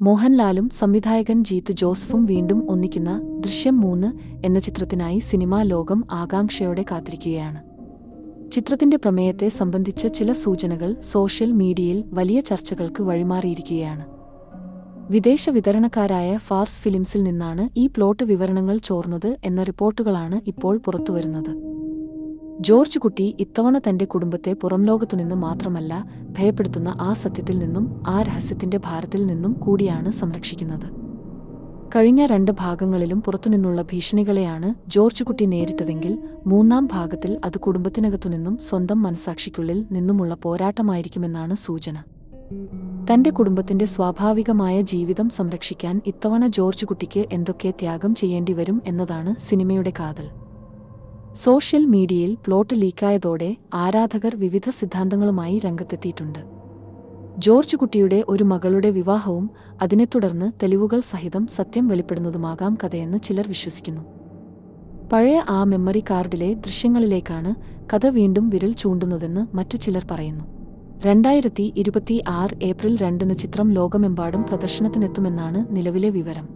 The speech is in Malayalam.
മോഹൻലാലും സംവിധായകൻ ജീത്തു ജോസഫും വീണ്ടും ഒന്നിക്കുന്ന ദൃശ്യം 3 എന്ന ചിത്രത്തിനായി സിനിമാ ലോകം ആകാംക്ഷയോടെ കാത്തിരിക്കുകയാണ്. ചിത്രത്തിന്റെ പ്രമേയത്തെ സംബന്ധിച്ച ചില സൂചനകൾ സോഷ്യൽ മീഡിയയിൽ വലിയ ചർച്ചകൾക്ക് വഴിമാറിയിരിക്കുകയാണ്. വിദേശ വിതരണക്കാരായ ഫാർസ് ഫിലിംസിൽ നിന്നാണ് ഈ പ്ലോട്ട് വിവരണങ്ങൾ ചോർന്നത് എന്ന റിപ്പോർട്ടുകളാണ് ഇപ്പോൾ പുറത്തുവരുന്നത്. ജോർജ് കുട്ടി ഇത്തവണ തന്റെ കുടുംബത്തെ പുറംലോകത്തുനിന്ന് മാത്രമല്ല ഭയപ്പെടുത്തുന്ന ആ സത്യത്തിൽ നിന്നും ആ രഹസ്യത്തിന്റെ ഭാരത്തിൽ നിന്നും കൂടിയാണ് സംരക്ഷിക്കുന്നത്. കഴിഞ്ഞ 2 ഭാഗങ്ങളിലും പുറത്തുനിന്നുള്ള ഭീഷണികളെയാണ് ജോർജ് കുട്ടി നേരിട്ടതെങ്കിൽ 3-ാം ഭാഗത്തിൽ അത് കുടുംബത്തിനകത്തുനിന്നും സ്വന്തം മനസാക്ഷിക്കുള്ളിൽ നിന്നുമുള്ള പോരാട്ടമായിരിക്കുമെന്നാണ് സൂചന. തന്റെ കുടുംബത്തിന്റെ സ്വാഭാവികമായ ജീവിതം സംരക്ഷിക്കാൻ ഇത്തവണ ജോർജ് കുട്ടിക്ക് എന്തൊക്കെ ത്യാഗം ചെയ്യേണ്ടിവരും എന്നതാണ് സിനിമയുടെ കാതൽ. സോഷ്യൽ മീഡിയയിൽ പ്ലോട്ട് ലീക്കായതോടെ ആരാധകർ വിവിധ സിദ്ധാന്തങ്ങളുമായി രംഗത്തെത്തിയിട്ടുണ്ട്. ജോർജ് കുട്ടിയുടെ ഒരു മകളുടെ വിവാഹവും അതിനെ തുടർന്ന് തെളിവുകൾ സഹിതം സത്യം വെളിപ്പെടുന്നതുമാകാം കഥയെന്ന് ചിലർ വിശ്വസിക്കുന്നു. പഴയ ആ മെമ്മറി കാർഡിലെ ദൃശ്യങ്ങളിലേക്കാണ് കഥ വീണ്ടും വിരൽ ചൂണ്ടുന്നതെന്ന് മറ്റു ചിലർ പറയുന്നു. 2026 ഏപ്രിൽ 2 ചിത്രം ലോകമെമ്പാടും പ്രദർശനത്തിനെത്തുമെന്നാണ് നിലവിലെ വിവരം.